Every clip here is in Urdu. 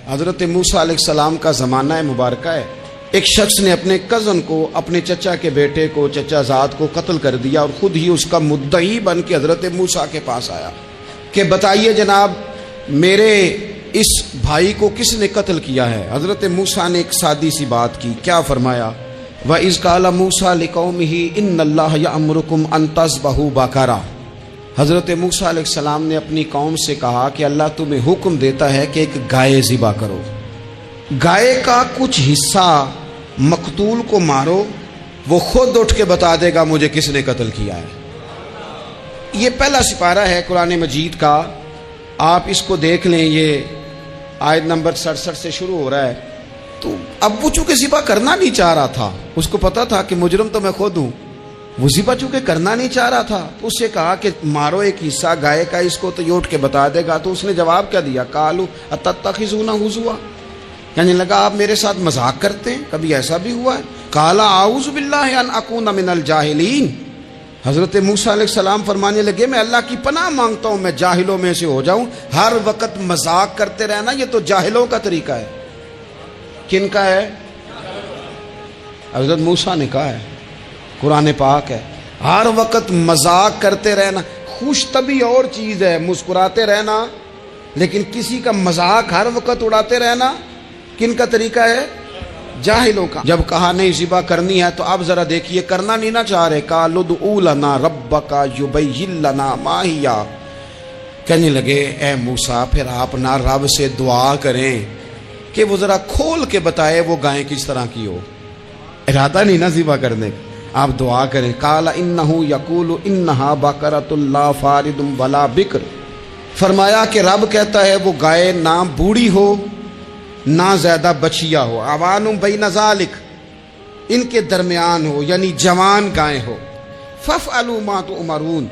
حضرت موسیٰ علیہ السلام کا زمانہ مبارکہ ہے. ایک شخص نے اپنے کزن کو، اپنے چچا کے بیٹے کو، چچا زاد کو قتل کر دیا اور خود ہی اس کا مدعی بن کے حضرت موسیٰ کے پاس آیا کہ بتائیے جناب میرے اس بھائی کو کس نے قتل کیا ہے. حضرت موسیٰ نے ایک سادی سی بات کی. کیا فرمایا؟ وَإِذْ قَالَ مُوسَىٰ لِقَوْمِهِ إِنَّ اللَّهَ يَأْمُرُكُمْ أَن تَذْبَحُوا بَقَرَةً. حضرت موسیٰ علیہ السلام نے اپنی قوم سے کہا کہ اللہ تمہیں حکم دیتا ہے کہ ایک گائے ذبح کرو. گائے کا کچھ حصہ مقتول کو مارو، وہ خود اٹھ کے بتا دے گا مجھے کس نے قتل کیا ہے. یہ پہلا سپارہ ہے قرآن مجید کا، آپ اس کو دیکھ لیں. یہ آیت نمبر 67 سے شروع ہو رہا ہے. تو اب وہ چونکہ ذبح کرنا نہیں چاہ رہا تھا، اس کو پتا تھا کہ مجرم تو میں خود ہوں، وہ ذبح چونکہ کرنا نہیں چاہ رہا تھا تو اس سے کہا کہ مارو ایک حصہ گائے کا، اس کو تو یہ اٹھ کے بتا دے گا. تو اس نے جواب کیا دیا؟ قالوا اتتخذون ہزوا، یعنی لگا آپ میرے ساتھ مذاق کرتے ہیں، کبھی ایسا بھی ہوا ہے. قال اعوذ باللہ ان اکون من الجاہلین. حضرت موسیٰ علیہ السلام فرمانے لگے میں اللہ کی پناہ مانگتا ہوں میں جاہلوں میں سے ہو جاؤں. ہر وقت مذاق کرتے رہنا یہ تو جاہلوں کا طریقہ ہے. کن کا ہے؟ حضرت موسیٰ نے کہا ہے، قرآن پاک ہے. ہر وقت مذاق کرتے رہنا، خوش طبی اور چیز ہے، مسکراتے رہنا، لیکن کسی کا مذاق ہر وقت اڑاتے رہنا کن کا طریقہ ہے؟ جاہلوں کا. جب کہا نہیں ذبح کرنی ہے تو اب ذرا دیکھیے کرنا نہیں نہ چاہ رہے. قالوا ادع لنا ربک یبین لنا ما ہی. کہنے لگے اے موسیٰ پھر آپ نہ رب سے دعا کریں کہ وہ ذرا کھول کے بتائے وہ گائے کس طرح کی ہو. ارادہ نہیں نہ ذبح کرنے کا، آپ دعا کریں. قال انہ یقول انہا بقرۃ لا فارض ولا بکر. فرمایا کہ رب کہتا ہے وہ گائے نہ بوڑھی ہو نہ زیادہ بچیا ہو، عوان بین ذالک، ان کے درمیان ہو، یعنی جوان گائے ہو. فافعلوا ما تؤمرون،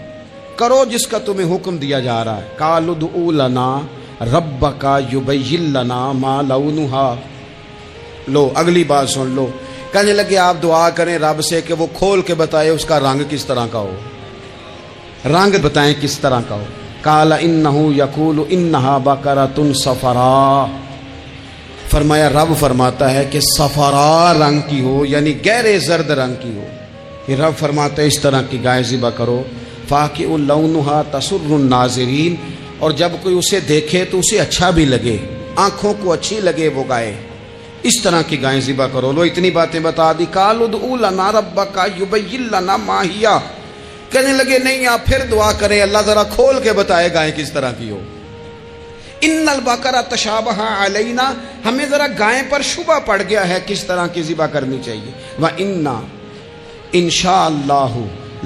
کرو جس کا تمہیں حکم دیا جا رہا ہے. قالوا ادع لنا ربک یبین لنا ما لونھا. لو اگلی بات سن لو. کہنے لگے آپ دعا کریں رب سے کہ وہ کھول کے بتائے اس کا رنگ کس طرح کا ہو، رنگ بتائیں کس طرح کا ہو. قال انہ یقول انہا بقرۃ صفراء. فرمایا رب فرماتا ہے کہ صفراء رنگ کی ہو، یعنی گہرے زرد رنگ کی ہو. یہ رب فرماتا ہے اس طرح کی گائے ذبح کرو. فاقع لونھا تسر الناظرین، اور جب کوئی اسے دیکھے تو اسے اچھا بھی لگے، آنکھوں کو اچھی لگے وہ گائے، اس طرح کی گائیں ذبح کرو. لو اتنی باتیں بتا دی. قالوا ادع لنا ربک یبین لنا ما ہی. کہنے لگے نہیں آپ پھر دعا کریں اللہ ذرا کھول کے بتائے گائیں کس طرح کی ہو. ان البقرہ تشابہ علینا، ہمیں ذرا گائیں پر شبہ پڑ گیا ہے کس طرح کی ذبح کرنی چاہیے. وَإِنَّا انشاءاللہ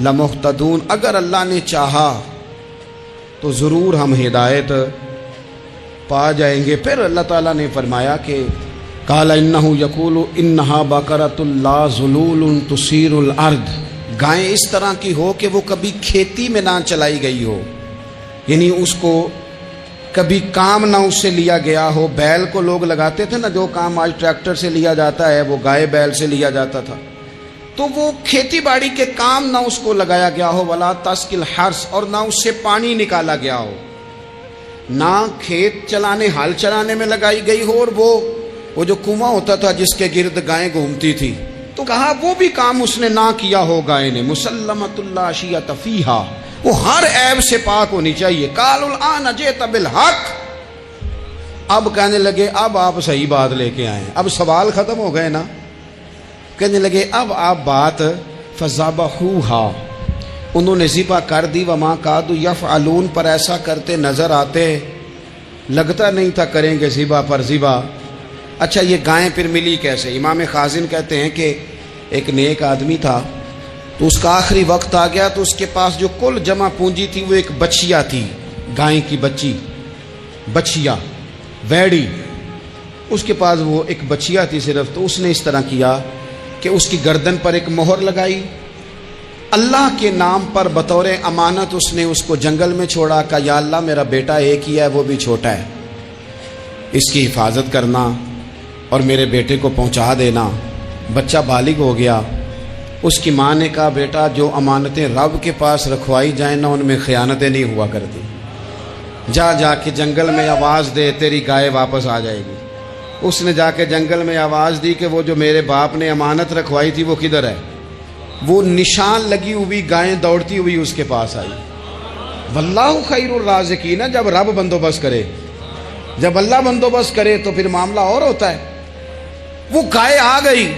لمہتدون، اگر اللہ نے چاہا تو ضرور ہم ہدایت پا جائیں گے. پھر اللہ تعالیٰ نے فرمایا کہ قال انہ یقول انہا بقرۃ لا ذلول تثیر الارض، گائیں اس طرح کی ہو کہ وہ کبھی کھیتی میں نہ چلائی گئی ہو، یعنی اس کو کبھی کام نہ اس سے لیا گیا ہو. بیل کو لوگ لگاتے تھے نا، جو کام آج ٹریکٹر سے لیا جاتا ہے وہ گائے بیل سے لیا جاتا تھا. تو وہ کھیتی باڑی کے کام نہ اس کو لگایا گیا ہو. ولا تسقی الحرث، اور نہ اس سے پانی نکالا گیا ہو، نہ کھیت چلانے ہل چلانے میں لگائی گئی ہو. اور وہ جو کنواں ہوتا تھا جس کے گرد گائیں گھومتی تھی، تو کہا وہ بھی کام اس نے نہ کیا ہو گائے نے. مسلمۃ لا شیۃ فیہا، وہ ہر عیب سے پاک ہونی چاہیے. قالوا الآن جئت بالحق، اب کہنے لگے اب آپ صحیح بات لے کے آئے، اب سوال ختم ہو گئے نا. کہنے لگے اب آپ بات فذبحوہا، انہوں نے ذبح کر دی. وما کادوا یفعلون، پر ایسا کرتے نظر آتے، لگتا نہیں تھا کریں گے ذبح پر ذبح. اچھا یہ گائیں پھر ملی کیسے؟ امام خازن کہتے ہیں کہ ایک نیک آدمی تھا، تو اس کا آخری وقت آ گیا تو اس کے پاس جو کل جمع پونجی تھی وہ ایک بچیا تھی، گائیں کی بچی، بچیا ویڑی، اس کے پاس وہ ایک بچیا تھی صرف. تو اس نے اس طرح کیا کہ اس کی گردن پر ایک مہر لگائی، اللہ کے نام پر بطور امانت اس نے اس کو جنگل میں چھوڑا. کہا یا اللہ میرا بیٹا ایک ہی ہے، وہ بھی چھوٹا ہے، اس کی حفاظت کرنا اور میرے بیٹے کو پہنچا دینا. بچہ بالغ ہو گیا. اس کی ماں نے کہا بیٹا جو امانتیں رب کے پاس رکھوائی جائیں نا ان میں خیانتیں نہیں ہوا کرتی، جا کے جنگل میں آواز دے تیری گائے واپس آ جائے گی. اس نے جا کے جنگل میں آواز دی کہ وہ جو میرے باپ نے امانت رکھوائی تھی وہ کدھر ہے؟ وہ نشان لگی ہوئی گائیں دوڑتی ہوئی اس کے پاس آئی۔ واللہ خیر الرازقین، جب رب بندوبست کرے، جب اللہ بندوبست کرے تو پھر معاملہ اور ہوتا ہے۔ وہ گائے آ گئی۔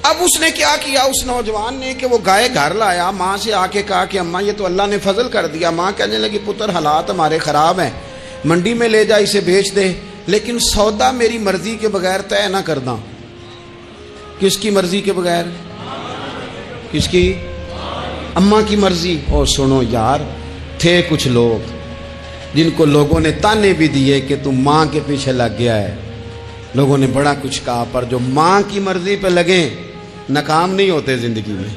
اب اس نے کیا کیا اس نوجوان نے کہ وہ گائے گھر لایا، ماں سے آ کے کہا کہ اماں یہ تو اللہ نے فضل کر دیا۔ ماں کہنے لگی پتر حالات ہمارے خراب ہیں، منڈی میں لے جا اسے بیچ دے، لیکن سودا میری مرضی کے بغیر طے نہ کرنا۔ کس کی مرضی کے بغیر؟ کس کی؟ اماں کی مرضی۔ اور سنو یار، تھے کچھ لوگ جن کو لوگوں نے تانے بھی دیے کہ تم ماں کے پیچھے لگ گیا ہے، لوگوں نے بڑا کچھ کہا، پر جو ماں کی مرضی پہ لگیں ناکام نہیں ہوتے زندگی میں۔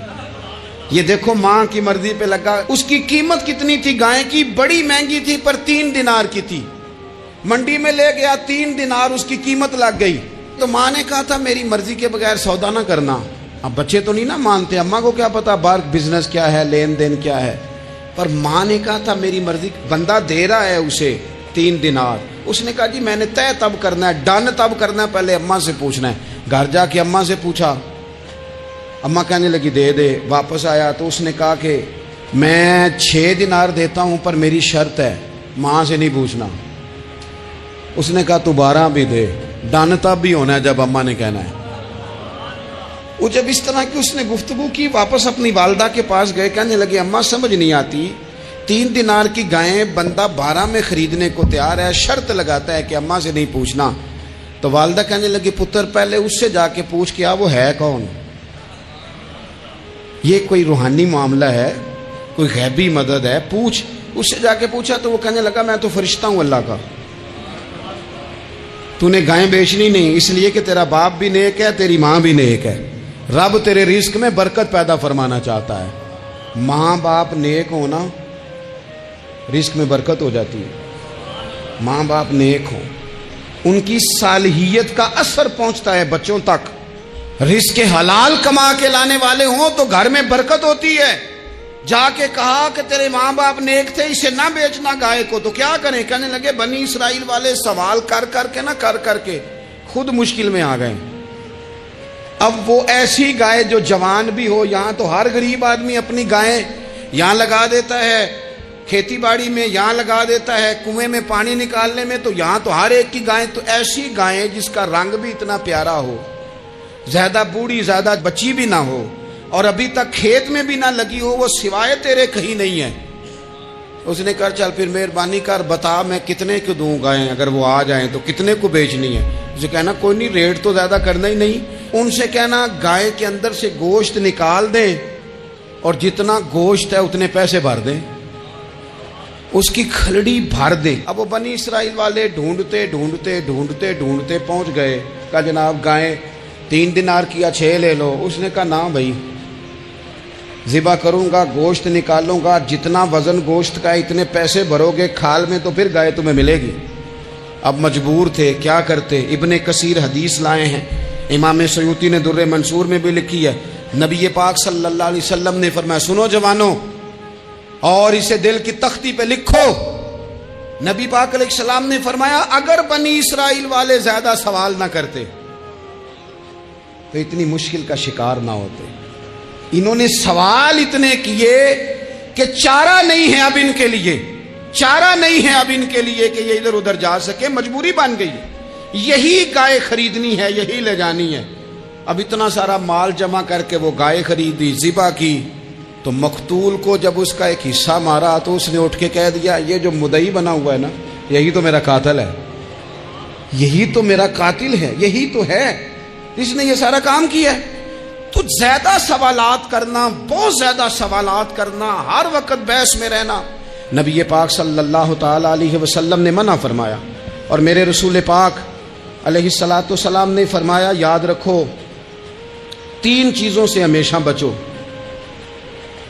یہ دیکھو ماں کی مرضی پہ لگا۔ اس کی قیمت کتنی تھی گائے کی؟ بڑی مہنگی تھی، پر 3 دینار کی تھی۔ منڈی میں لے گیا، 3 دینار اس کی قیمت لگ گئی۔ تو ماں نے کہا تھا میری مرضی کے بغیر سودا نہ کرنا۔ اب بچے تو نہیں نہ مانتے، اماں کو کیا پتا باہر بزنس کیا ہے، لین دین کیا ہے، پر ماں نے کہا تھا میری مرضی۔ بندہ دے رہا ہے اسے 3 دینار، اس نے کہا جی میں نے طے تب کرنا ہے، ڈن تب کرنا ہے، پہلے اماں سے پوچھنا ہے۔ گھر جا کے اماں سے پوچھا، اماں کہنے لگی دے دے۔ واپس آیا تو اس نے کہا کہ میں 6 دینار دیتا ہوں پر میری شرط ہے، ماں سے نہیں پوچھنا۔ اس نے کہا تو 12 بھی دے، ڈن تب بھی ہونا ہے جب اماں نے کہنا ہے۔ وہ جب اس طرح کی اس نے گفتگو کی، واپس اپنی والدہ کے پاس گئے، کہنے لگے اماں سمجھ نہیں آتی، 3 دینار کی گائیں بندہ 12 میں خریدنے کو تیار ہے، شرط لگاتا ہے کہ اماں سے نہیں پوچھنا۔ تو والدہ کہنے لگی پتر پہلے اس سے جا کے پوچھ کیا وہ ہے کون؟ یہ کوئی روحانی معاملہ ہے، کوئی غیبی مدد ہے، پوچھ۔ اس سے جا کے پوچھا تو وہ کہنے لگا میں تو فرشتہ ہوں اللہ کا، تو نے گائیں بیچنی نہیں، اس لیے کہ تیرا باپ بھی نیک ہے، تیری ماں بھی نیک ہے، رب تیرے رزق میں برکت پیدا فرمانا چاہتا ہے۔ ماں باپ نیک ہونا رزق میں برکت ہو جاتی ہے۔ ماں باپ نیک ہوں، ان کی صالحیت کا اثر پہنچتا ہے بچوں تک۔ رزق حلال کما کے لانے والے ہوں تو گھر میں برکت ہوتی ہے۔ جا کے کہا کہ تیرے ماں باپ نیک تھے، اسے نہ بیچنا گائے کو، تو کیا کریں؟ کہنے لگے بنی اسرائیل والے سوال کر کر کے خود مشکل میں آ گئے۔ اب وہ ایسی گائے جو جوان بھی ہو، یہاں تو ہر غریب آدمی اپنی گائیں یہاں لگا دیتا ہے، کھیتی باڑی میں یہاں لگا دیتا ہے، کنویں میں پانی نکالنے میں، تو یہاں تو ہر ایک کی گائیں، تو ایسی گائیں جس کا رنگ بھی اتنا پیارا ہو، زیادہ بوڑھی زیادہ بچی بھی نہ ہو، اور ابھی تک کھیت میں بھی نہ لگی ہو، وہ سوائے تیرے کہیں نہیں ہے۔ اس نے کہا چل پھر مہربانی کر بتا میں کتنے کو دوں گائیں، اگر وہ آ جائیں تو کتنے کو بیچنی ہے؟ اسے کہنا کوئی نہیں، ریٹ تو زیادہ کرنا ہی نہیں۔ ان سے کہنا گائے کے اندر سے گوشت نکال دیں اور جتنا گوشت ہے اتنے پیسے بھر دیں، اس کی کھلڑی بھر دیں۔ اب وہ بنی اسرائیل والے ڈھونڈتے پہنچ گئے، کہا جناب گائیں 3 دینار کی 6 لے لو۔ اس نے کہا نہ بھائی، ذبح کروں گا، گوشت نکالوں گا، جتنا وزن گوشت کا اتنے پیسے بھرو گے کھال میں تو پھر گائے تمہیں ملے گی۔ اب مجبور تھے، کیا کرتے؟ ابن کثیر حدیث لائے ہیں، امام سیوطی نے در منصور میں بھی لکھی ہے، نبی پاک صلی اللہ علیہ وسلم نے فرمایا سنو جوانوں، اور اسے دل کی تختی پہ لکھو، نبی پاک علیہ السلام نے فرمایا اگر بنی اسرائیل والے زیادہ سوال نہ کرتے تو اتنی مشکل کا شکار نہ ہوتے۔ انہوں نے سوال اتنے کیے کہ چارہ نہیں ہے اب ان کے لیے، چارہ نہیں ہے اب ان کے لیے کہ یہ ادھر ادھر جا سکے، مجبوری بن گئی، یہی گائے خریدنی ہے، یہی لے جانی ہے۔ اب اتنا سارا مال جمع کر کے وہ گائے خریدی، ذبح کی، تو مقتول کو جب اس کا ایک حصہ مارا تو اس نے اٹھ کے کہہ دیا یہ جو مدعی بنا ہوا ہے نا، یہی تو میرا قاتل ہے، یہی تو میرا قاتل ہے، یہی تو ہے، اس نے یہ سارا کام کیا ہے۔ تو زیادہ سوالات کرنا، بہت زیادہ سوالات کرنا، ہر وقت بحث میں رہنا، نبی پاک صلی اللہ تعالی علیہ وسلم نے منع فرمایا، اور میرے رسول پاک علیہ الصلاۃ والسلام نے فرمایا یاد رکھو 3 چیزوں سے ہمیشہ بچو،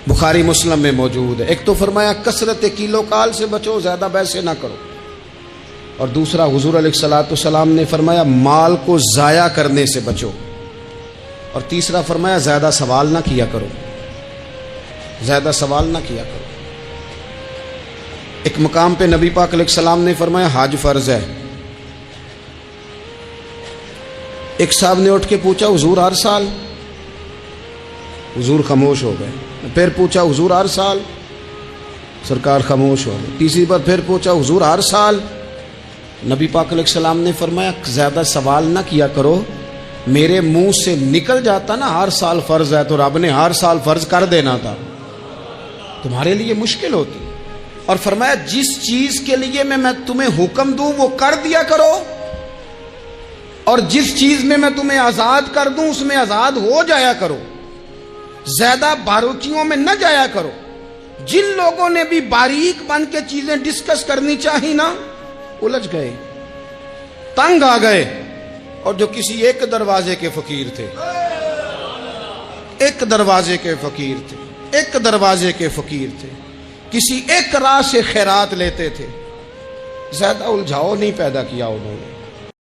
بخاری مسلم میں موجود ہے۔ ایک تو فرمایا کثرت کیلو کال سے بچو، زیادہ بحثیں نہ کرو، اور دوسرا حضور علیہ الصلاۃ والسلام نے فرمایا مال کو ضائع کرنے سے بچو، اور تیسرا فرمایا زیادہ سوال نہ کیا کرو، زیادہ سوال نہ کیا کرو۔ ایک مقام پہ نبی پاک علیہ السلام نے فرمایا حج فرض ہے، ایک صاحب نے اٹھ کے پوچھا حضور ہر سال؟ حضور خاموش ہو گئے. پھر پوچھا حضور ہر سال؟ سرکار خاموش ہو گئے. تیسری بار پھر پوچھا حضور ہر سال؟ نبی پاک علیہ السلام نے فرمایا زیادہ سوال نہ کیا کرو، میرے منہ سے نکل جاتا نا ہر سال فرض ہے تو رب نے ہر سال فرض کر دینا تھا، تمہارے لیے مشکل ہوتی. اور فرمایا جس چیز کے لیے میں تمہیں حکم دوں وہ کر دیا کرو، اور جس چیز میں تمہیں آزاد کر دوں اس میں آزاد ہو جایا کرو، زیادہ باریکیوں میں نہ جایا کرو. جن لوگوں نے بھی باریک بن کے چیزیں ڈسکس کرنی چاہی نا الجھ گئے، تنگ آ گئے. اور جو کسی ایک دروازے کے فقیر تھے، ایک دروازے کے فقیر تھے، ایک دروازے کے فقیر تھے، کسی ایک راہ سے خیرات لیتے تھے، زیادہ الجھاؤ نہیں پیدا کیا انہوں نے.